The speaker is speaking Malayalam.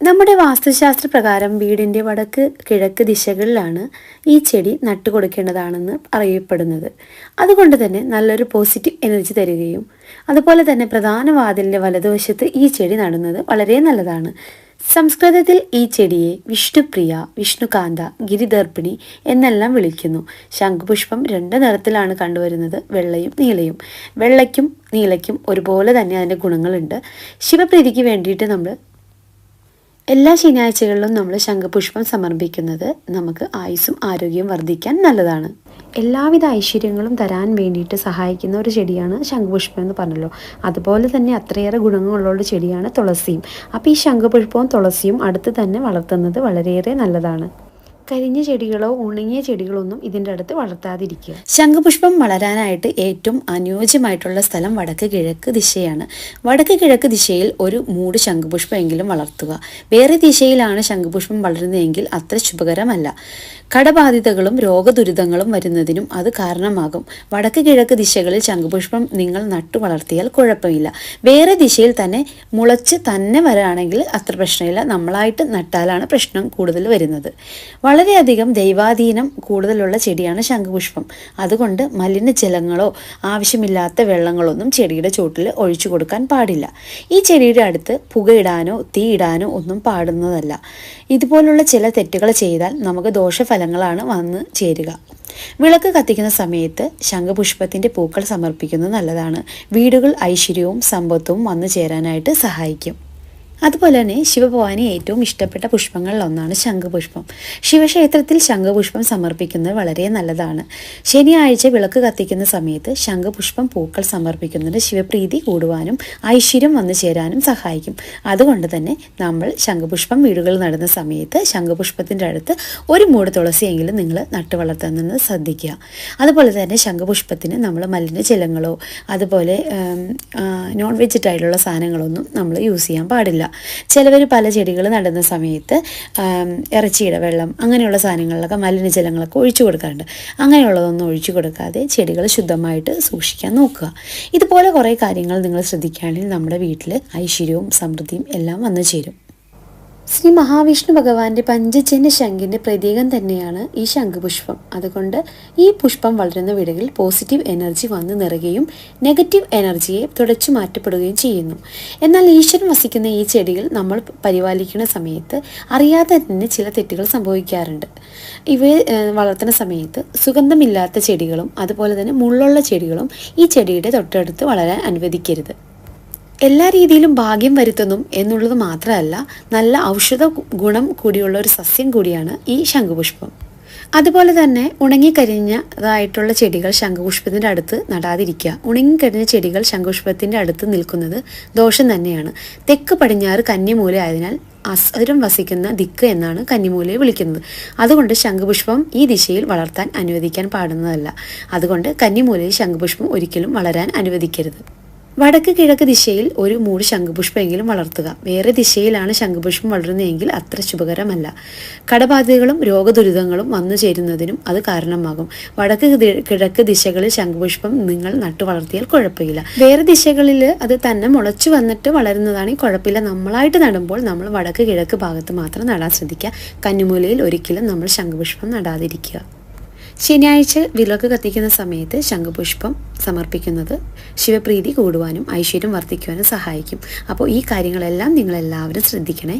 നമ്മുടെ വാസ്തുശാസ്ത്ര പ്രകാരം വീടിൻ്റെ വടക്ക് കിഴക്ക് ദിശകളിലാണ് ഈ ചെടി നട്ടുകൊടുക്കേണ്ടതാണെന്ന് അറിയപ്പെടുന്നത്. അതുകൊണ്ട് തന്നെ നല്ലൊരു പോസിറ്റീവ് എനർജി തരികയും അതുപോലെ തന്നെ പ്രധാന വാതിലിൻ്റെ വലതുവശത്ത് ഈ ചെടി നടുന്നത് വളരെ നല്ലതാണ്. സംസ്കൃതത്തിൽ ഈ ചെടിയെ വിഷ്ണുപ്രിയ, വിഷ്ണുകാന്ത, ഗിരിദർപ്പിണി എന്നെല്ലാം വിളിക്കുന്നു. ശംഖുപുഷ്പം 2 നിറത്തിലാണ് കണ്ടുവരുന്നത്, വെള്ളയും നീലയും. വെള്ളയ്ക്കും നീലയ്ക്കും ഒരുപോലെ തന്നെ അതിൻ്റെ ഗുണങ്ങളുണ്ട്. ശിവപ്രീതിക്ക് വേണ്ടിയിട്ട് നമ്മൾ എല്ലാ ശനിയാഴ്ചകളിലും നമ്മൾ ശംഖുപുഷ്പം സമർപ്പിക്കുന്നത് നമുക്ക് ആയുസ്സും ആരോഗ്യവും വർദ്ധിക്കാൻ നല്ലതാണ്. എല്ലാവിധ ഐശ്വര്യങ്ങളും തരാൻ വേണ്ടിയിട്ട് സഹായിക്കുന്ന ഒരു ചെടിയാണ് ശംഖുപുഷ്പം എന്ന് പറഞ്ഞല്ലോ. അതുപോലെ തന്നെ അത്രയേറെ ഗുണങ്ങളുള്ള ചെടിയാണ് തുളസിയും. അപ്പോൾ ഈ ശംഖുപുഷ്പവും തുളസിയും അടുത്ത് തന്നെ വളർത്തുന്നത് വളരെയേറെ നല്ലതാണ്. കരിഞ്ഞ ചെടികളോ ഉണങ്ങിയ ചെടികളൊന്നും ഇതിൻ്റെ അടുത്ത് വളർത്താതിരിക്കുക. ശംഖുപുഷ്പം വളരാനായിട്ട് ഏറ്റവും അനുയോജ്യമായിട്ടുള്ള സ്ഥലം വടക്ക് കിഴക്ക് ദിശയാണ്. വടക്ക് കിഴക്ക് ദിശയിൽ ഒരു മൂട് ശംഖുപുഷ്പമെങ്കിലും വളർത്തുക. വേറെ ദിശയിലാണ് ശംഖുപുഷ്പം വളരുന്നതെങ്കിൽ അത്ര ശുഭകരമല്ല. കടബാധിതകളും രോഗദുരിതങ്ങളും വരുന്നതിനും അത് കാരണമാകും. വടക്ക് കിഴക്ക് ദിശകളിൽ ശംഖുപുഷ്പം നിങ്ങൾ നട്ടു വളർത്തിയാൽ കുഴപ്പമില്ല. വേറെ ദിശയിൽ തന്നെ മുളച്ച് തന്നെ വരാണെങ്കിൽ അത്ര പ്രശ്നമില്ല. നമ്മളായിട്ട് നട്ടാലാണ് പ്രശ്നം കൂടുതൽ വരുന്നത്. വളരെയധികം ദൈവാധീനം കൂടുതലുള്ള ചെടിയാണ് ശംഖുപുഷ്പം. അതുകൊണ്ട് മലിനജലങ്ങളോ ആവശ്യമില്ലാത്ത വെള്ളങ്ങളൊന്നും ചെടിയുടെ ചോട്ടിൽ ഒഴിച്ചു കൊടുക്കാൻ പാടില്ല. ഈ ചെടിയുടെ അടുത്ത് പുകയിടാനോ തീയിടാനോ ഒന്നും പാടുന്നതല്ല. ഇതുപോലുള്ള ചില തെറ്റുകൾ ചെയ്താൽ നമുക്ക് ദോഷഫലങ്ങളാണ് വന്ന് ചേരുക. വിളക്ക് കത്തിക്കുന്ന സമയത്ത് ശംഖുപുഷ്പത്തിൻ്റെ പൂക്കൾ സമർപ്പിക്കുന്നത് നല്ലതാണ്. വീടുകൾ ഐശ്വര്യവും സമ്പത്തും വന്നു ചേരാനായിട്ട് സഹായിക്കും. അതുപോലെ തന്നെ ശിവഭഗവാന് ഏറ്റവും ഇഷ്ടപ്പെട്ട പുഷ്പങ്ങളിൽ ഒന്നാണ് ശംഖുപുഷ്പം. ശിവക്ഷേത്രത്തിൽ ശംഖുപുഷ്പം സമർപ്പിക്കുന്നത് വളരെ നല്ലതാണ്. ശനിയാഴ്ച വിളക്ക് കത്തിക്കുന്ന സമയത്ത് ശംഖുപുഷ്പം പൂക്കൾ സമർപ്പിക്കുന്നത് ശിവപ്രീതി കൂടുവാനും ഐശ്വര്യം വന്നു ചേരാനും സഹായിക്കും. അതുകൊണ്ട് തന്നെ നമ്മൾ ശംഖുപുഷ്പം വീടുകളിൽ നടുന്ന സമയത്ത് ശംഖുപുഷ്പത്തിൻ്റെ അടുത്ത് ഒരു മൂട് തുളസിയെങ്കിലും നിങ്ങൾ നട്ടു വളർത്തുന്നത് ശ്രദ്ധിക്കുക. അതുപോലെ തന്നെ ശംഖുപുഷ്പത്തിന് നമ്മൾ മലിനജലങ്ങളോ അതുപോലെ നോൺ വെജിറ്റായിട്ടുള്ള സാധനങ്ങളൊന്നും നമ്മൾ യൂസ് ചെയ്യാൻ പാടില്ല. ചിലവർ പല ചെടികൾ നടുന്ന സമയത്ത് ഇറച്ചിയുടെ വെള്ളം അങ്ങനെയുള്ള സാധനങ്ങളിലൊക്കെ മലിനജലങ്ങളൊക്കെ ഒഴിച്ചു കൊടുക്കാറുണ്ട്. അങ്ങനെയുള്ളതൊന്നും ഒഴിച്ചു കൊടുക്കാതെ ചെടികൾ ശുദ്ധമായിട്ട് സൂക്ഷിക്കാൻ നോക്കുക. ഇതുപോലെ കുറേ കാര്യങ്ങൾ നിങ്ങൾ ശ്രദ്ധിക്കുകയാണെങ്കിൽ നമ്മുടെ വീട്ടിൽ ഐശ്വര്യവും സമൃദ്ധിയും എല്ലാം വന്നു ചേരും. ശ്രീ മഹാവിഷ്ണു ഭഗവാന്റെ പഞ്ചജന്യ ശംഖിൻ്റെ പ്രതീകം തന്നെയാണ് ഈ ശംഖുപുഷ്പം. അതുകൊണ്ട് ഈ പുഷ്പം വളരുന്ന വീടുകളിൽ പോസിറ്റീവ് എനർജി വന്ന് നിറയുകയും നെഗറ്റീവ് എനർജിയെ തുടച്ചു മാറ്റപ്പെടുകയും ചെയ്യുന്നു. എന്നാൽ ഈശ്വരൻ വസിക്കുന്ന ഈ ചെടികൾ നമ്മൾ പരിപാലിക്കുന്ന സമയത്ത് അറിയാതെ തന്നെ ചില തെറ്റുകൾ സംഭവിക്കാറുണ്ട്. ഇവയെ വളർത്തുന്ന സമയത്ത് സുഗന്ധമില്ലാത്ത ചെടികളും അതുപോലെ തന്നെ മുള്ളുള്ള ചെടികളും ഈ ചെടിയുടെ തൊട്ടടുത്ത് വളരാൻ അനുവദിക്കരുത്. എല്ലാ രീതിയിലും ഭാഗ്യം വരുത്തുന്നു എന്നുള്ളത് മാത്രമല്ല, നല്ല ഔഷധ ഗുണം കൂടിയുള്ള ഒരു സസ്യം കൂടിയാണ് ഈ ശംഖുപുഷ്പം. അതുപോലെ തന്നെ ഉണങ്ങിക്കരിഞ്ഞതായിട്ടുള്ള ചെടികൾ ശംഖുപുഷ്പത്തിൻ്റെ അടുത്ത് നടാതിരിക്കുക. ഉണങ്ങിക്കരിഞ്ഞ ചെടികൾ ശംഖുപുഷ്പത്തിൻ്റെ അടുത്ത് നിൽക്കുന്നത് ദോഷം തന്നെയാണ്. തെക്ക് പടിഞ്ഞാറ് കന്നിമൂല ആയതിനാൽ അസുരം വസിക്കുന്ന ദിക്ക് എന്നാണ് കന്നിമൂലയെ വിളിക്കുന്നത്. അതുകൊണ്ട് ശംഖുപുഷ്പം ഈ ദിശയിൽ വളർത്താൻ അനുവദിക്കാൻ പാടുന്നതല്ല. അതുകൊണ്ട് കന്നിമൂലയിൽ ശംഖുപുഷ്പം ഒരിക്കലും വളരാൻ അനുവദിക്കരുത്. വടക്ക് കിഴക്ക് ദിശയിൽ ഒരു മൂട് ശംഖുപുഷ്പമെങ്കിലും വളർത്തുക. വേറെ ദിശയിലാണ് ശംഖുപുഷ്പം വളരുന്നതെങ്കിൽ അത്ര ശുഭകരമല്ല. കടബാധകളും രോഗദുരിതങ്ങളും വന്നു ചേരുന്നതിനും അത് കാരണമാകും. വടക്ക് കിഴക്ക് ദിശകളിൽ ശംഖുപുഷ്പം നിങ്ങൾ നട്ടു വളർത്തിയാൽ കുഴപ്പമില്ല. വേറെ ദിശകളിൽ അത് തന്നെ മുളച്ചു വന്നിട്ട് വളരുന്നതാണെങ്കിൽ കുഴപ്പമില്ല. നമ്മളായിട്ട് നടുമ്പോൾ നമ്മൾ വടക്ക് കിഴക്ക് ഭാഗത്ത് മാത്രം നടാൻ ശ്രദ്ധിക്കുക. കന്നിമൂലയിൽ ഒരിക്കലും നമ്മൾ ശംഖുപുഷ്പം നടാതിരിക്കുക. ശനിയാഴ്ച വിളക്ക് കത്തിക്കുന്ന സമയത്ത് ശംഖുപുഷ്പം സമർപ്പിക്കുന്നത് ശിവപ്രീതി കൂടുവാനും ഐശ്വര്യം വർദ്ധിക്കുവാനും സഹായിക്കും. അപ്പോൾ ഈ കാര്യങ്ങളെല്ലാം നിങ്ങളെല്ലാവരും ശ്രദ്ധിക്കണേ.